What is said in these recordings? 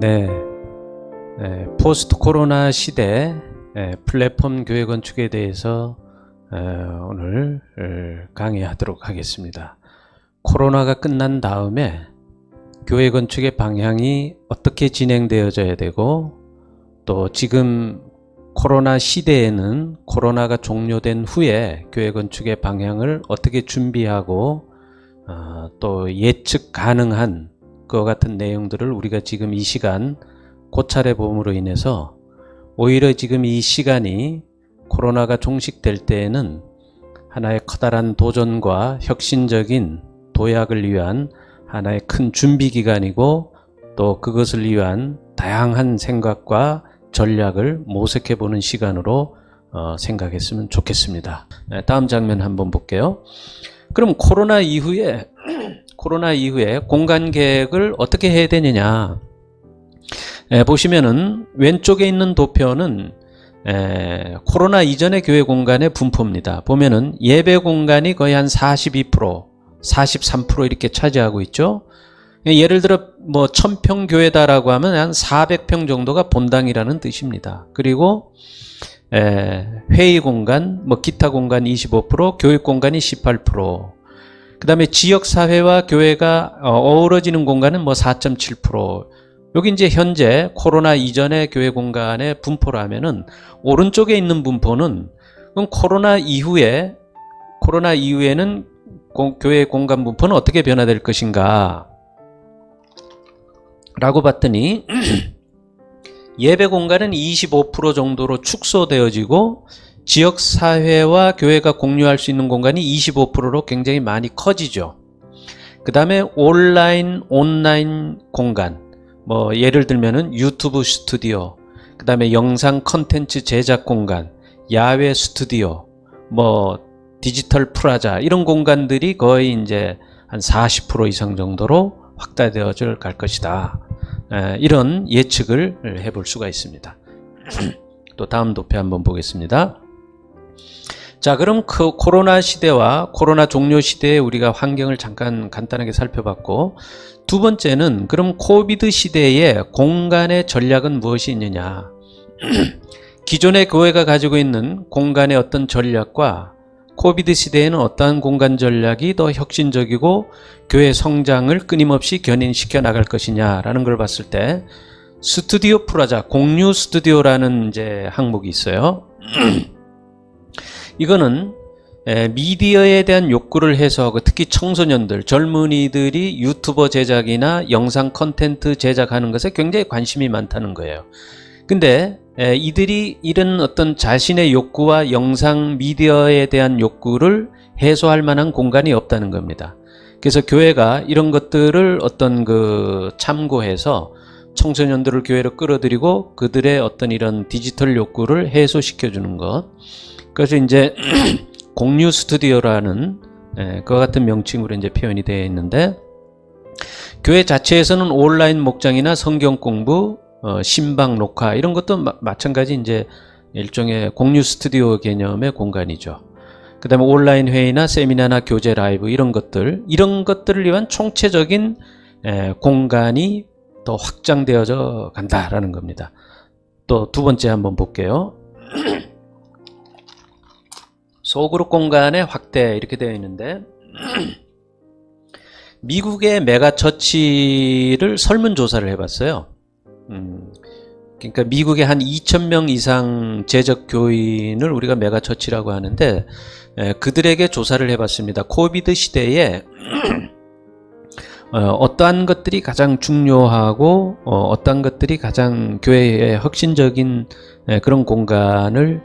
네, 포스트 코로나 시대 플랫폼 교회 건축에 대해서 오늘 강의하도록 하겠습니다. 코로나가 끝난 다음에 교회 건축의 방향이 어떻게 진행되어져야 되고, 또 지금 코로나 시대에는 코로나가 종료된 후에 교회 건축의 방향을 어떻게 준비하고 또 예측 가능한 그와 같은 내용들을 우리가 지금 이 시간 고찰해 봄으로 인해서, 오히려 지금 이 시간이 코로나가 종식될 때에는 하나의 커다란 도전과 혁신적인 도약을 위한 하나의 큰 준비 기간이고, 또 그것을 위한 다양한 생각과 전략을 모색해 보는 시간으로 생각했으면 좋겠습니다. 다음 장면 한번 볼게요. 그럼 코로나 이후에 공간 계획을 어떻게 해야 되느냐. 보시면은 왼쪽에 있는 도표는 코로나 이전의 교회 공간의 분포입니다. 보면은 예배 공간이 거의 한 42%, 43% 이렇게 차지하고 있죠. 예를 들어 뭐 1000평 교회다라고 하면 한 400평 정도가 본당이라는 뜻입니다. 그리고 회의 공간, 뭐 기타 공간 25%, 교육 공간이 18%, 그 다음에 지역사회와 교회가 어우러지는 공간은 뭐 4.7%. 여기 이제 현재 코로나 이전의 교회 공간의 분포라면은, 오른쪽에 있는 분포는 그럼 코로나 이후에는 교회 공간 분포는 어떻게 변화될 것인가 라고 봤더니 예배 공간은 25% 정도로 축소되어지고, 지역사회와 교회가 공유할 수 있는 공간이 25%로 굉장히 많이 커지죠. 그 다음에 온라인 공간, 뭐 예를 들면은 유튜브 스튜디오, 그 다음에 영상 컨텐츠 제작 공간, 야외 스튜디오, 뭐 디지털 프라자, 이런 공간들이 거의 이제 한 40% 이상 정도로 확대되어져 갈 것이다. 이런 예측을 해볼 수가 있습니다. 또 다음 도표 한번 보겠습니다. 자, 그럼 그 코로나 시대와 코로나 종료 시대에 우리가 환경을 잠깐 간단하게 살펴봤고, 두 번째는 그럼 코비드 시대에 공간의 전략은 무엇이 있느냐. 기존의 교회가 가지고 있는 공간의 어떤 전략과 코비드 시대에는 어떠한 공간 전략이 더 혁신적이고 교회 성장을 끊임없이 견인시켜 나갈 것이냐라는 걸 봤을 때, 스튜디오 프라자, 공유 스튜디오라는 이제 항목이 있어요. 이거는 미디어에 대한 욕구를 해소하고, 특히 청소년들, 젊은이들이 유튜버 제작이나 영상 컨텐츠 제작하는 것에 굉장히 관심이 많다는 거예요. 근데 이들이 이런 어떤 자신의 욕구와 영상 미디어에 대한 욕구를 해소할 만한 공간이 없다는 겁니다. 그래서 교회가 이런 것들을 어떤 참고해서 청소년들을 교회로 끌어들이고 그들의 어떤 이런 디지털 욕구를 해소시켜 주는 것. 그래서 이제 공유 스튜디오라는 그와 같은 명칭으로 이제 표현이 되어 있는데, 교회 자체에서는 온라인 목장이나 성경 공부, 신방 녹화 이런 것도 마찬가지 이제 일종의 공유 스튜디오 개념의 공간이죠. 그 다음에 온라인 회의나 세미나나 교재 라이브 이런 것들을 위한 총체적인 공간이 더 확장되어져 간다라는 겁니다. 또 두 번째 한번 볼게요. 소그룹 공간의 확대 이렇게 되어 있는데, 미국의 메가처치를 설문조사를 해봤어요. 그러니까 미국의 한 2,000명 이상 재적 교인을 우리가 메가처치라고 하는데, 그들에게 조사를 해봤습니다. 코비드 시대에 어떠한 것들이 가장 중요하고 어떠한 것들이 가장 교회의 혁신적인 그런 공간을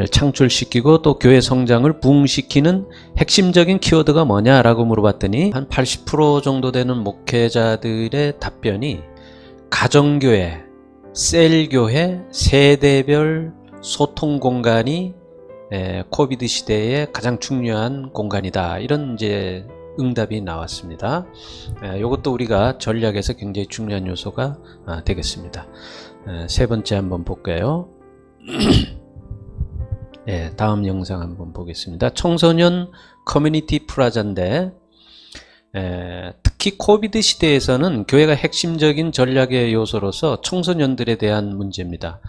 창출시키고 또 교회 성장을 부흥시키는 핵심적인 키워드가 뭐냐라고 물어봤더니, 한 80% 정도 되는 목회자들의 답변이 가정교회, 셀교회, 세대별 소통 공간이 코비드 시대에 가장 중요한 공간이다, 이런 이제 응답이 나왔습니다. 이것도 우리가 전략에서 굉장히 중요한 요소가 되겠습니다. 세 번째 한번 볼까요? 다음 영상 한번 보겠습니다. 청소년 커뮤니티 프라자인데, 특히 코비드 시대에서는 교회가 핵심적인 전략의 요소로서 청소년들에 대한 문제입니다.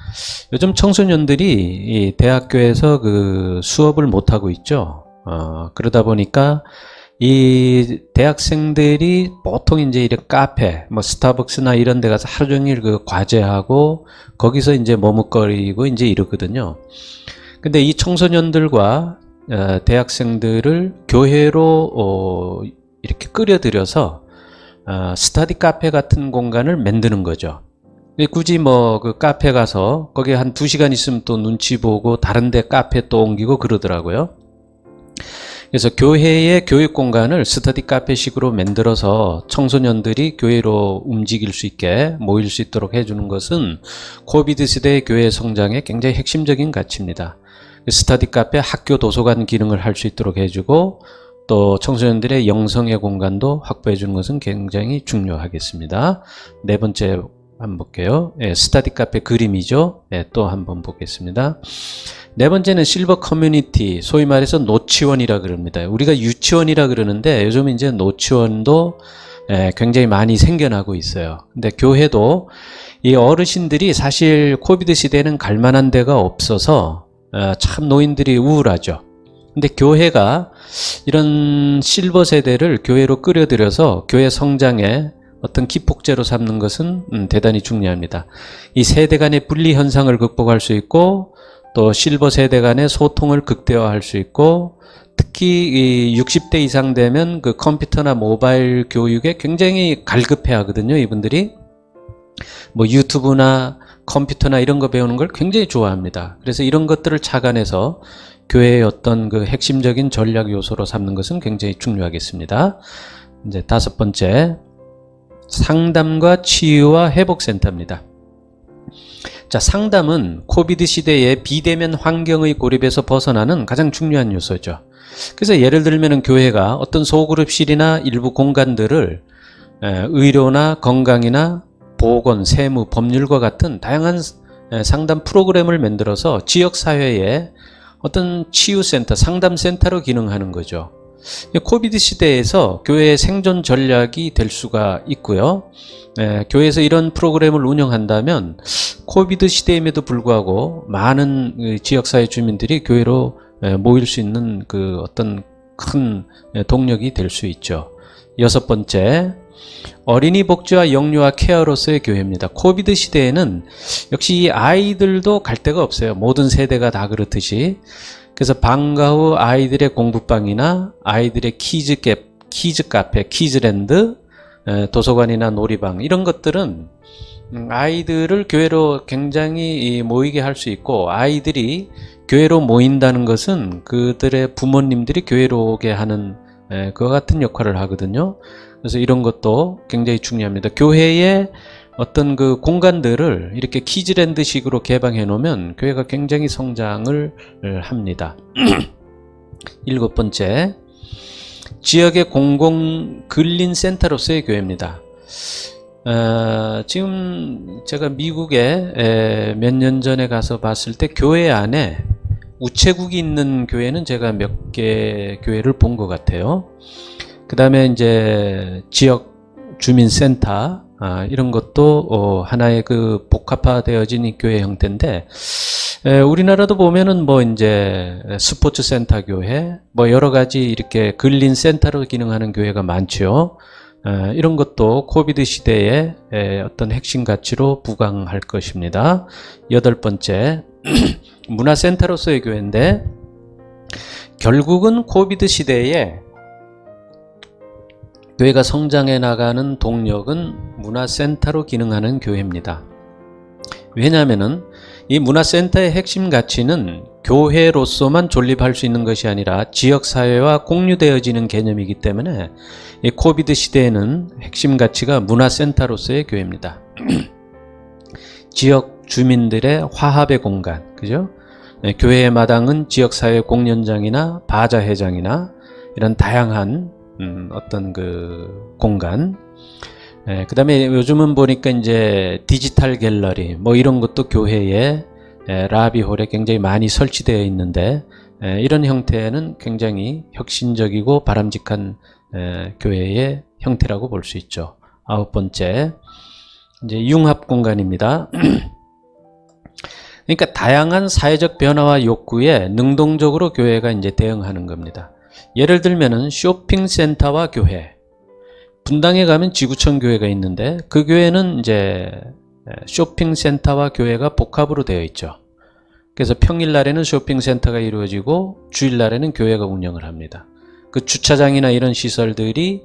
요즘 청소년들이 이 대학교에서 그 수업을 못하고 있죠. 그러다 보니까 이 대학생들이 보통 이제 이런 카페, 뭐 스타벅스나 이런 데 가서 하루 종일 그 과제하고 거기서 이제 머뭇거리고 이제 이러거든요. 근데 이 청소년들과 대학생들을 교회로 이렇게 끌어들여서 스터디 카페 같은 공간을 만드는 거죠. 굳이 뭐 그 카페 가서 거기 한 2시간 있으면 또 눈치 보고 다른 데 카페 또 옮기고 그러더라고요. 그래서 교회의 교육 공간을 스터디 카페식으로 만들어서 청소년들이 교회로 움직일 수 있게 모일 수 있도록 해주는 것은 코비드 시대의 교회 성장에 굉장히 핵심적인 가치입니다. 스터디 카페 학교 도서관 기능을 할 수 있도록 해주고 또 청소년들의 영성의 공간도 확보해 주는 것은 굉장히 중요하겠습니다. 네 번째 한번 볼게요. 스터디 카페 그림이죠. 또 한번 보겠습니다. 네 번째는 실버 커뮤니티, 소위 말해서 노치원이라 그럽니다. 우리가 유치원이라 그러는데 요즘 이제 노치원도 굉장히 많이 생겨나고 있어요. 근데 교회도 이 어르신들이 사실 코비드 시대에는 갈 만한 데가 없어서 참 노인들이 우울하죠. 근데 교회가 이런 실버 세대를 교회로 끌어들여서 교회 성장에 어떤 기폭제로 삼는 것은 대단히 중요합니다. 이 세대 간의 분리 현상을 극복할 수 있고 또 실버 세대 간의 소통을 극대화할 수 있고 특히 이 60대 이상 되면 그 컴퓨터나 모바일 교육에 굉장히 갈급해 하거든요. 이분들이 뭐 유튜브나 컴퓨터나 이런 거 배우는 걸 굉장히 좋아합니다. 그래서 이런 것들을 착안해서 교회의 어떤 그 핵심적인 전략 요소로 삼는 것은 굉장히 중요하겠습니다. 이제 다섯 번째, 상담과 치유와 회복센터입니다. 자, 상담은 코비드 시대의 비대면 환경의 고립에서 벗어나는 가장 중요한 요소죠. 그래서 예를 들면 교회가 어떤 소그룹실이나 일부 공간들을 의료나 건강이나 보건, 세무, 법률과 같은 다양한 상담 프로그램을 만들어서 지역사회에 어떤 치유센터, 상담센터로 기능하는 거죠. 코비드 시대에서 교회의 생존 전략이 될 수가 있고요. 교회에서 이런 프로그램을 운영한다면 코비드 시대임에도 불구하고 많은 지역사회 주민들이 교회로 모일 수 있는 그 어떤 큰 동력이 될 수 있죠. 여섯 번째, 어린이 복지와 영유아 케어로서의 교회입니다. 코비드 시대에는 역시 아이들도 갈 데가 없어요. 모든 세대가 다 그렇듯이. 그래서 방과 후 아이들의 공부방이나 아이들의 키즈 카페, 키즈랜드, 도서관이나 놀이방 이런 것들은 아이들을 교회로 굉장히 모이게 할 수 있고 아이들이 교회로 모인다는 것은 그들의 부모님들이 교회로 오게 하는 그와 같은 역할을 하거든요. 그래서 이런 것도 굉장히 중요합니다. 교회의 어떤 그 공간들을 이렇게 키즈랜드 식으로 개방해 놓으면 교회가 굉장히 성장을 합니다. 일곱 번째, 지역의 공공 근린 센터로서의 교회입니다. 지금 제가 미국에 몇 년 전에 가서 봤을 때 교회 안에 우체국이 있는 교회는 제가 몇 개 교회를 본 것 같아요. 그 다음에 이제 지역 주민센터, 이런 것도 하나의 그 복합화되어진 교회 형태인데, 우리나라도 보면은 뭐 이제 스포츠 센터 교회, 뭐 여러 가지 이렇게 근린 센터로 기능하는 교회가 많죠. 이런 것도 코비드 시대에 어떤 핵심 가치로 부각할 것입니다. 여덟 번째, 문화센터로서의 교회인데, 결국은 코비드 시대에 교회가 성장해 나가는 동력은 문화센터로 기능하는 교회입니다. 왜냐하면은 이 문화센터의 핵심 가치는 교회로서만 존립할 수 있는 것이 아니라 지역사회와 공유되어지는 개념이기 때문에 이 코비드 시대에는 핵심 가치가 문화센터로서의 교회입니다. 지역 주민들의 화합의 공간, 그죠? 교회의 마당은 지역사회 공연장이나 바자회장이나 이런 다양한 어떤 그 공간, 그 다음에 요즘은 보니까 이제 디지털 갤러리 뭐 이런 것도 교회에 라비홀에 굉장히 많이 설치되어 있는데, 이런 형태는 굉장히 혁신적이고 바람직한 교회의 형태라고 볼 수 있죠. 9번째, 이제 융합 공간입니다. 그러니까 다양한 사회적 변화와 욕구에 능동적으로 교회가 이제 대응하는 겁니다. 예를 들면은 쇼핑센터와 교회. 분당에 가면 지구촌 교회가 있는데 그 교회는 이제 쇼핑센터와 교회가 복합으로 되어 있죠. 그래서 평일날에는 쇼핑센터가 이루어지고 주일날에는 교회가 운영을 합니다. 그 주차장이나 이런 시설들이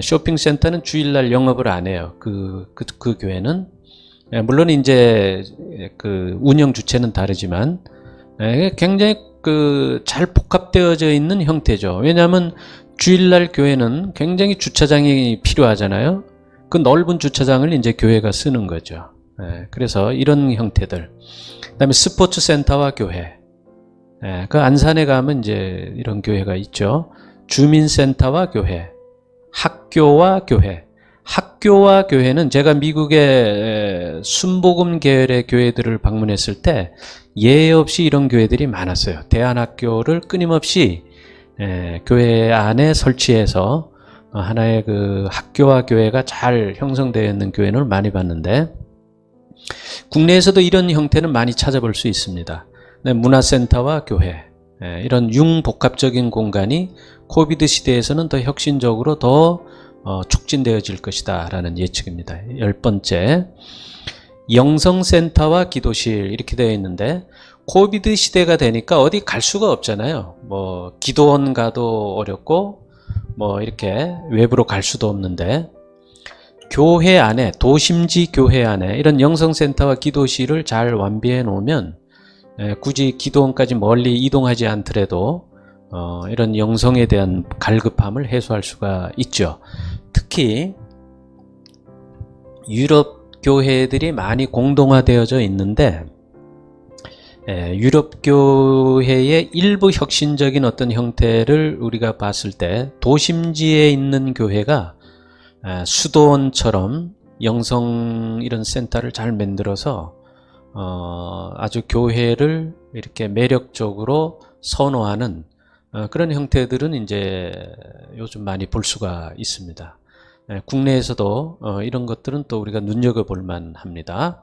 쇼핑센터는 주일날 영업을 안 해요. 그 교회는. 물론 이제 그 운영 주체는 다르지만 굉장히 잘 복합되어져 있는 형태죠. 왜냐하면 주일날 교회는 굉장히 주차장이 필요하잖아요. 그 넓은 주차장을 이제 교회가 쓰는 거죠. 그래서 이런 형태들. 그다음에 스포츠 센터와 교회. 그 안산에 가면 이제 이런 교회가 있죠. 주민센터와 교회. 학교와 교회. 학교와 교회는 제가 미국의 순복음 계열의 교회들을 방문했을 때 예외 없이 이런 교회들이 많았어요. 대안학교를 끊임없이 교회 안에 설치해서 하나의 그 학교와 교회가 잘 형성되어 있는 교회를 많이 봤는데 국내에서도 이런 형태는 많이 찾아볼 수 있습니다. 문화센터와 교회, 이런 융복합적인 공간이 코비드 시대에서는 더 혁신적으로 더 촉진되어질 것이다 라는 예측입니다. 10번째, 영성센터와 기도실 이렇게 되어 있는데 코비드 시대가 되니까 어디 갈 수가 없잖아요. 뭐 기도원 가도 어렵고 뭐 이렇게 외부로 갈 수도 없는데 교회 안에, 도심지 교회 안에 이런 영성센터와 기도실을 잘 완비해 놓으면 굳이 기도원까지 멀리 이동하지 않더라도 이런 영성에 대한 갈급함을 해소할 수가 있죠. 특히 유럽 교회들이 많이 공동화되어져 있는데 유럽 교회의 일부 혁신적인 어떤 형태를 우리가 봤을 때 도심지에 있는 교회가 수도원처럼 영성 이런 센터를 잘 만들어서 아주 교회를 이렇게 매력적으로 선호하는 그런 형태들은 이제 요즘 많이 볼 수가 있습니다. 국내에서도 이런 것들은 또 우리가 눈여겨볼 만합니다.